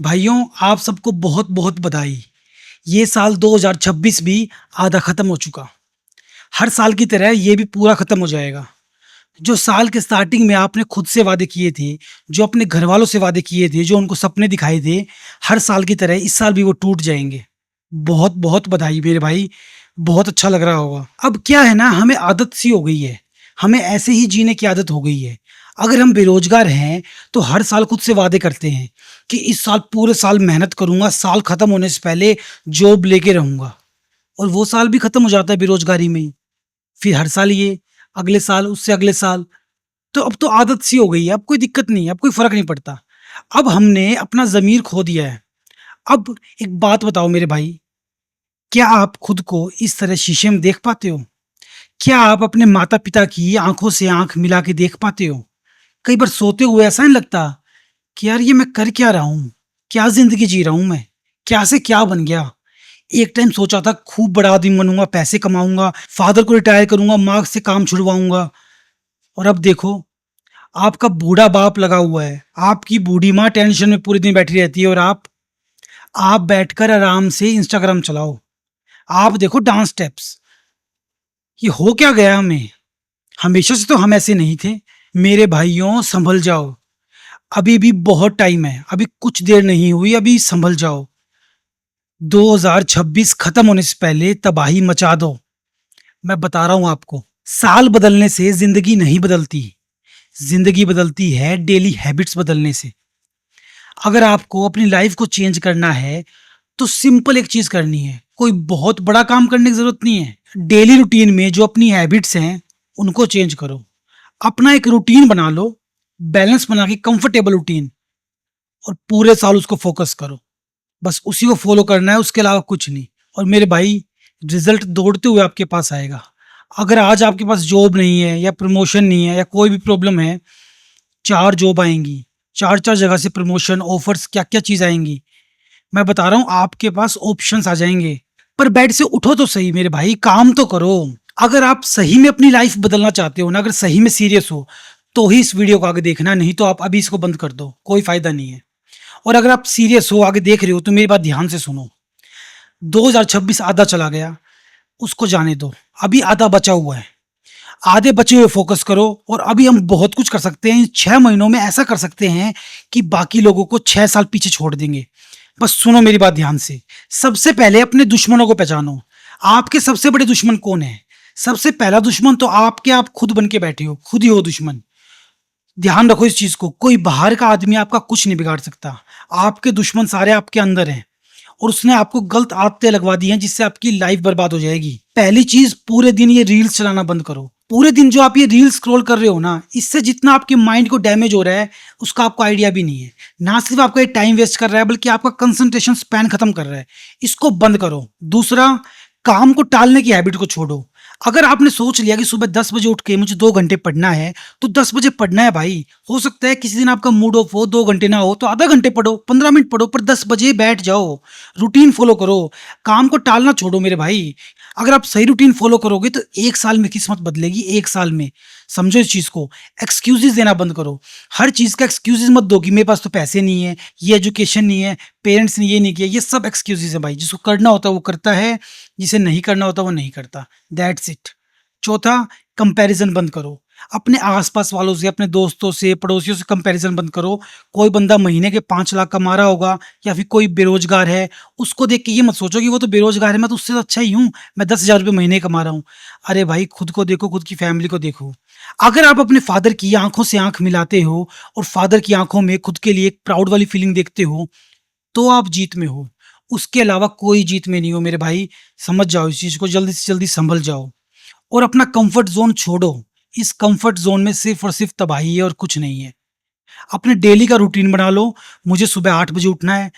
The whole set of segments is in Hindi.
भाइयों, आप सबको बहुत बहुत बधाई। ये साल 2026 भी आधा खत्म हो चुका। हर साल की तरह ये भी पूरा खत्म हो जाएगा। जो साल के स्टार्टिंग में आपने खुद से वादे किए थे, जो अपने घर वालों से वादे किए थे, जो उनको सपने दिखाए थे, हर साल की तरह इस साल भी वो टूट जाएंगे। बहुत बहुत बधाई मेरे भाई। बहुत अच्छा लग रहा होगा। अब क्या है ना, हमें आदत सी हो गई है। हमें ऐसे ही जीने की आदत हो गई है। अगर हम बेरोजगार हैं तो हर साल खुद से वादे करते हैं कि इस साल पूरे साल मेहनत करूंगा, साल खत्म होने से पहले जॉब लेके रहूंगा। और वो साल भी खत्म हो जाता है बेरोजगारी में ही। फिर हर साल ये, अगले साल, उससे अगले साल। तो अब तो आदत सी हो गई है। अब कोई दिक्कत नहीं है, अब कोई फर्क नहीं पड़ता। अब हमने अपना जमीर खो दिया है। अब एक बात बताओ मेरे भाई, क्या आप खुद को इस तरह शीशे में देख पाते हो? क्या आप अपने माता पिता की आंखों से आंख मिला के देख पाते हो? कई बार सोते हुए ऐसा नहीं लगता कि यार ये मैं कर क्या रहा हूँ? क्या ज़िंदगी जी रहा हूँ मैं? क्या से क्या बन गया? एक टाइम सोचा था खूब बड़ा आदमी बनूँगा, पैसे कमाऊँगा, फ़ादर को रिटायर करूँगा, माँ से काम छुड़वाऊँगा। और अब देखो, आपका बूढ़ा बाप लगा हुआ है, आपकी बूढ़ी माँ टेंशन में पूरे दिन बैठी रहती है और आप बैठकर आराम से इंस्टाग्राम चलाओ। आप देखो डांस स्टेप्स। ये हो क्या गया हमें? हमेशा से तो हम ऐसे नहीं थे। मेरे भाइयों, सँभल जाओ। अभी भी बहुत टाइम है, अभी कुछ देर नहीं हुई, अभी सँभल जाओ। 2026 खत्म होने से पहले तबाही मचा दो। मैं बता रहा हूँ आपको, साल बदलने से ज़िंदगी नहीं बदलती। ज़िंदगी बदलती है डेली हैबिट्स बदलने से। अगर आपको अपनी लाइफ़ को चेंज करना है, तो सिंपल एक चीज़ करनी है। कोई बहुत बड़ा काम करने की ज़रूरत नहीं है। डेली रूटीन में जो अपनी हैबिट्स हैं, उनको चेंज करो। अपना एक रूटीन बना लो, बैलेंस बना के कंफर्टेबल रूटीन, और पूरे साल उसको फ़ोकस करो। बस उसी को फ़ॉलो करना है, उसके अलावा कुछ नहीं। और मेरे भाई, रिज़ल्ट दौड़ते हुए आपके पास आएगा। अगर आज आपके पास जॉब नहीं है या प्रमोशन नहीं है या कोई भी प्रॉब्लम है, 4 जॉब आएँगी, 4-4 जगह से प्रमोशन, ऑफ़र्स, क्या-क्या चीज़ आएँगी। मैं बता रहा हूँ, आपके पास ऑप्शंस आ जाएँगे। पर बेड से उठो तो सही मेरे भाई, काम तो करो। अगर आप सही में अपनी लाइफ़ बदलना चाहते हो ना, अगर सही में सीरियस हो, तो ही इस वीडियो को आगे देखना, नहीं तो आप अभी इसको बंद कर दो, कोई फ़ायदा नहीं है। और अगर आप सीरियस हो, आगे देख रहे हो, तो मेरी बात ध्यान से सुनो। 2026 आधा चला गया, उसको जाने दो। अभी आधा बचा हुआ है। आधे बचे हुए फ़ोकस करो। और अभी हम बहुत कुछ कर सकते हैं। इन 6 महीनों में ऐसा कर सकते हैं कि बाकी लोगों को 6 साल पीछे छोड़ देंगे। बस सुनो मेरी बात ध्यान से। सबसे पहले अपने दुश्मनों को पहचानो। आपके सबसे बड़े दुश्मन कौन है? सबसे पहला दुश्मन तो आप खुद बन के बैठे हो, खुद ही हो दुश्मन। ध्यान रखो इस चीज़ को, कोई बाहर का आदमी आपका कुछ नहीं बिगाड़ सकता। आपके दुश्मन सारे आपके अंदर हैं, और उसने आपको गलत आदतें लगवा दी हैं जिससे आपकी लाइफ बर्बाद हो जाएगी। पहली चीज़, पूरे दिन ये रील्स चलाना बंद करो। पूरे दिन जो आप ये रील्स स्क्रॉल कर रहे हो ना, इससे जितना आपके माइंड को डैमेज हो रहा है, उसका आपको आइडिया भी नहीं है। ना सिर्फ आपका ये टाइम वेस्ट कर रहा है, बल्कि आपका कंसंट्रेशन स्पैन खत्म कर रहा है। इसको बंद करो। दूसरा, काम को टालने की हैबिट को छोड़ो। अगर आपने सोच लिया कि सुबह 10 बजे उठ के मुझे 2 घंटे पढ़ना है, तो 10 बजे पढ़ना है भाई। हो सकता है किसी दिन आपका मूड ऑफ हो, 2 घंटे ना हो, तो आधा घंटे पढ़ो, 15 मिनट पढ़ो, पर 10 बजे बैठ जाओ। रूटीन फ़ॉलो करो, काम को टालना छोड़ो मेरे भाई। अगर आप सही रूटीन फ़ॉलो करोगे तो 1 साल में किस्मत बदलेगी, 1 साल में। समझो इस चीज़ को। एक्सक्यूज़ेज़ देना बंद करो। हर चीज़ का एक्सक्यूज़ेज़ मत दो कि मेरे पास तो पैसे नहीं है, ये एजुकेशन नहीं है, पेरेंट्स ने ये नहीं किया। ये सब एक्सक्यूज़ेज़ हैं भाई। जिसको करना होता है वो करता है, जिसे नहीं करना होता वो नहीं करता। That's it. चौथा, कंपैरिजन बंद करो। अपने आस-पास वालों से, अपने दोस्तों से, पड़ोसियों से कंपैरिजन बंद करो। कोई बंदा महीने के 5 लाख कमा रहा होगा, या फिर कोई बेरोज़गार है, उसको देख के ये मत सोचो कि वो तो बेरोज़गार है, मैं तो उससे तो अच्छा ही हूँ, मैं 10,000 रुपए महीने कमा रहा हूँ। अरे भाई, खुद को देखो, खुद की फैमिली को देखो। अगर आप अपने फादर की आँखों से आँख मिलाते हो और फादर की आँखों में खुद के लिए एक प्राउड वाली फीलिंग देखते हो, तो आप जीत में हो। उसके अलावा कोई जीत में नहीं हो मेरे भाई। समझ जाओ इस चीज़ को, जल्दी से जल्दी सँभल जाओ। और अपना कंफर्ट ज़ोन छोड़ो। इस कंफर्ट ज़ोन में सिर्फ़ और सिर्फ़ तबाही है और कुछ नहीं है। अपने डेली का रूटीन बना लो। मुझे सुबह 8 बजे उठना है।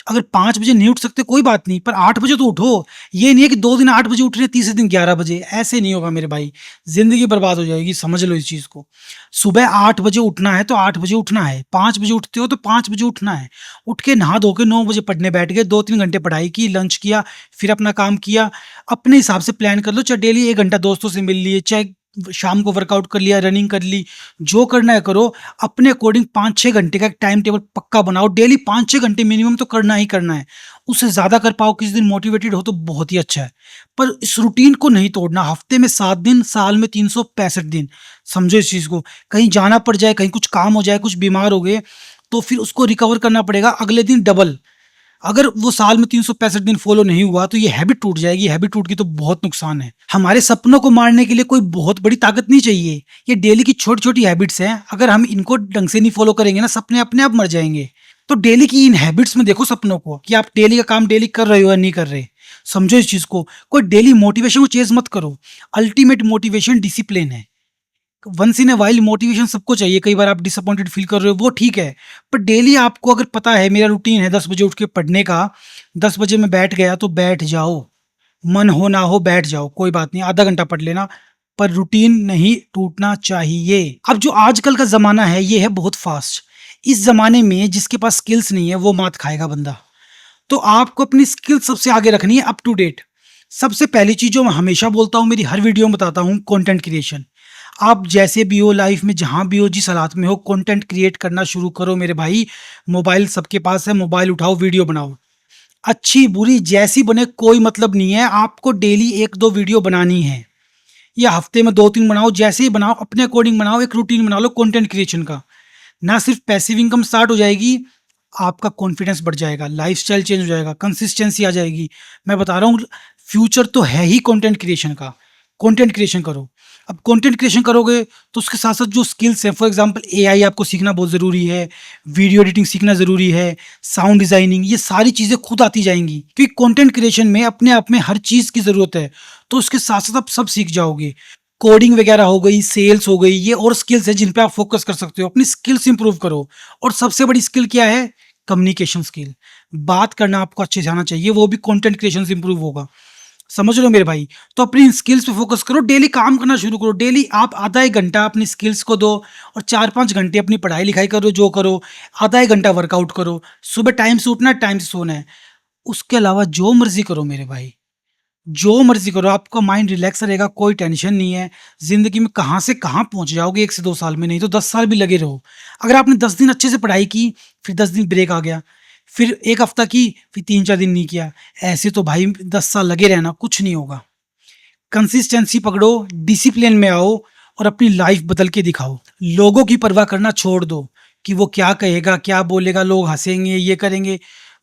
अगर 5 बजे नहीं उठ सकते कोई बात नहीं, पर 8 बजे तो उठो। ये नहीं है कि 2 दिन 8 बजे उठ रहे हैं, तीसरे दिन 11 बजे। ऐसे नहीं होगा मेरे भाई। ज़िंदगी बर्बाद हो जाएगी, समझ लो इस चीज़ को। सुबह 8 बजे उठना है तो 8 बजे उठना है। 5 बजे उठते हो तो 5 बजे उठना है। उठ के नहा धो के 9 बजे पढ़ने बैठ गए, 2-3 घंटे पढ़ाई की, लंच किया, फिर अपना काम किया। अपने हिसाब से प्लान कर लो, चाहे डेली 1 घंटा दोस्तों से मिल लिए, चाहे शाम को वर्कआउट कर लिया, रनिंग कर ली, जो करना है करो। अपने अकॉर्डिंग 5-6 घंटे का एक टाइम टेबल पक्का बनाओ। डेली 5-6 घंटे मिनिमम तो करना ही करना है। उससे ज़्यादा कर पाओ, किसी दिन मोटिवेटेड हो तो बहुत ही अच्छा है। पर इस रूटीन को नहीं तोड़ना। हफ्ते में 7 दिन, साल में 365 दिन। समझो इस चीज़ को। कहीं जाना पड़ जाए, कहीं कुछ काम हो जाए, कुछ बीमार हो गए, तो फिर उसको रिकवर करना पड़ेगा अगले दिन डबल। अगर वो साल में 365 दिन फॉलो नहीं हुआ तो ये हैबिट टूट जाएगी। हैबिट टूट गई तो बहुत नुकसान है। हमारे सपनों को मारने के लिए कोई बहुत बड़ी ताकत नहीं चाहिए। ये डेली की छोटी छोटी हैबिट्स हैं। अगर हम इनको ढंग से नहीं फॉलो करेंगे ना, सपने अपने आप मर जाएंगे। तो डेली की इन हैबिट्स में देखो सपनों को, कि आप डेली का काम डेली कर रहे हो या नहीं कर रहे। समझो इस चीज को। कोई डेली मोटिवेशन को चेज मत करो। अल्टीमेट मोटिवेशन डिसिप्लिन है। Once in a while motivation सबको चाहिए। कई बार आप डिसअपॉइंटेड फील कर रहे हो, वो ठीक है। पर डेली आपको अगर पता है मेरा रूटीन है 10 बजे उठ के पढ़ने का, 10 बजे मैं बैठ गया तो बैठ जाओ। मन हो ना हो बैठ जाओ, कोई बात नहीं, आधा घंटा पढ़ लेना। पर रूटीन नहीं टूटना चाहिए। अब जो आजकल का ज़माना है ये है बहुत फास्ट। इस ज़माने में जिसके पास स्किल्स नहीं है वो मात खाएगा बंदा। तो आपको अपनी स्किल सबसे आगे रखनी है, अप टू डेट। सबसे पहली चीज़ जो मैं हमेशा बोलता हूँ, मेरी हर वीडियो में बताता हूँ, कंटेंट क्रिएशन। आप जैसे भी हो लाइफ में, जहाँ भी हो, जिस हालात में हो, कंटेंट क्रिएट करना शुरू करो मेरे भाई। मोबाइल सबके पास है, मोबाइल उठाओ, वीडियो बनाओ। अच्छी बुरी जैसी बने कोई मतलब नहीं है। आपको डेली 1-2 वीडियो बनानी है, या हफ्ते में 2-3 बनाओ। जैसे ही बनाओ अपने अकॉर्डिंग बनाओ। एक रूटीन बना लो कंटेंट क्रिएशन का। ना सिर्फ पैसिव इनकम स्टार्ट हो जाएगी, आपका कॉन्फिडेंस बढ़ जाएगा, लाइफस्टाइल चेंज हो जाएगा, कंसिस्टेंसी आ जाएगी। मैं बता रहा हूँ, फ्यूचर तो है ही कंटेंट क्रिएशन का। कंटेंट क्रिएशन करो। अब कंटेंट क्रिएशन करोगे तो उसके साथ साथ जो स्किल्स हैं, फॉर एग्जांपल एआई आपको सीखना बहुत ज़रूरी है, वीडियो एडिटिंग सीखना ज़रूरी है, साउंड डिज़ाइनिंग, ये सारी चीज़ें खुद आती जाएंगी। क्योंकि कंटेंट क्रिएशन में अपने आप में हर चीज़ की ज़रूरत है। तो उसके साथ साथ आप सब सीख जाओगे। कोडिंग वगैरह हो गई, सेल्स हो गई, ये और स्किल्स है जिन पे आप फोकस कर सकते हो। अपनी स्किल्स इंप्रूव करो। और सबसे बड़ी स्किल क्या है? Communication skill. बात करना आपको अच्छे से आना चाहिए, वो भी कंटेंट क्रिएशन से इंप्रूव होगा। समझ लो मेरे भाई। तो अपनी स्किल्स पे फोकस करो, डेली काम करना शुरू करो। डेली आप आधा 1 घंटा अपनी स्किल्स को दो, और 4-5 घंटे अपनी पढ़ाई लिखाई करो, जो करो। आधा 1 घंटा वर्कआउट करो। सुबह टाइम से उठना है, टाइम से सोना है। उसके अलावा जो मर्जी करो मेरे भाई, जो मर्जी करो। आपका माइंड रिलैक्स रहेगा, कोई टेंशन नहीं है। जिंदगी में कहाँ से कहाँ पहुंच जाओगे 1 से 2 साल में, नहीं तो 10 साल भी लगे रहो। अगर आपने 10 दिन अच्छे से पढ़ाई की, फिर 10 दिन ब्रेक आ गया, फिर 1 हफ्ता की, फिर 3-4 दिन नहीं किया, ऐसे तो भाई 10 साल लगे रहना, कुछ नहीं होगा। कंसिस्टेंसी पकड़ो, डिसिप्लिन में आओ, और अपनी लाइफ बदल के दिखाओ। लोगों की परवाह करना छोड़ दो, कि वो क्या कहेगा, क्या बोलेगा, लोग हंसेंगे, ये करेंगे।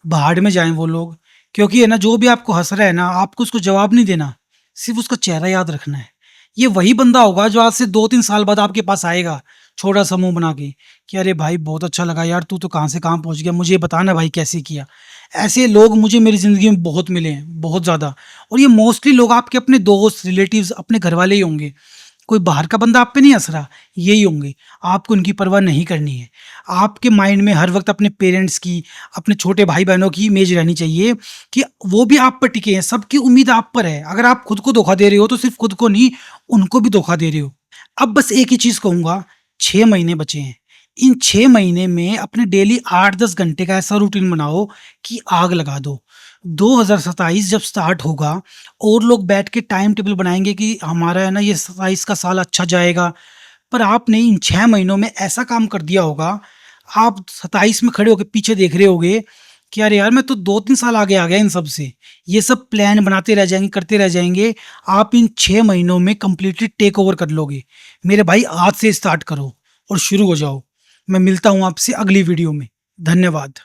भाड़ में जाएं वो लोग। क्योंकि है ना, जो भी आपको हंस रहा है ना, आपको उसको जवाब नहीं देना, सिर्फ उसका चेहरा याद रखना है। ये वही बंदा होगा जो आज से 2-3 साल बाद आपके पास आएगा, छोटा सा मुंह बना के, कि अरे भाई बहुत अच्छा लगा यार, तू तो कहाँ से कहाँ पहुंच गया, मुझे बताना भाई कैसे किया। ऐसे लोग मुझे मेरी ज़िंदगी में बहुत मिले हैं, बहुत ज़्यादा। और ये मोस्टली लोग आपके अपने दोस्त, रिलेटिव्स, अपने घर वाले ही होंगे। कोई बाहर का बंदा आप पे नहीं हँस रहा, यही होंगे। आपको उनकी परवाह नहीं करनी है। आपके माइंड में हर वक्त अपने पेरेंट्स की, अपने छोटे भाई बहनों की इमेज रहनी चाहिए, कि वो भी आप पर टिके हैं। सबकी उम्मीद आप पर है। अगर आप खुद को धोखा दे रहे हो तो सिर्फ खुद को नहीं, उनको भी धोखा दे रहे हो। अब बस एक ही चीज़ कहूँगा, 6 महीने बचे हैं। इन 6 महीने में अपने डेली 8-10 घंटे का ऐसा रूटीन बनाओ कि आग लगा दो। 2027 जब स्टार्ट होगा, और लोग बैठ के टाइम टेबल बनाएंगे कि हमारा है ना ये 27 का साल अच्छा जाएगा। पर आपने इन 6 महीनों में ऐसा काम कर दिया होगा, आप 27 में खड़े होकर पीछे देख रहे होगे कि अरे यार, मैं तो 2-3 साल आगे आ गया इन सब से। ये सब प्लान बनाते रह जाएंगे, करते रह जाएंगे। आप इन 6 महीनों में कंप्लीटली टेक ओवर कर लोगे। मेरे भाई आज से स्टार्ट करो और शुरू हो जाओ। मैं मिलता हूँ आपसे अगली वीडियो में। धन्यवाद।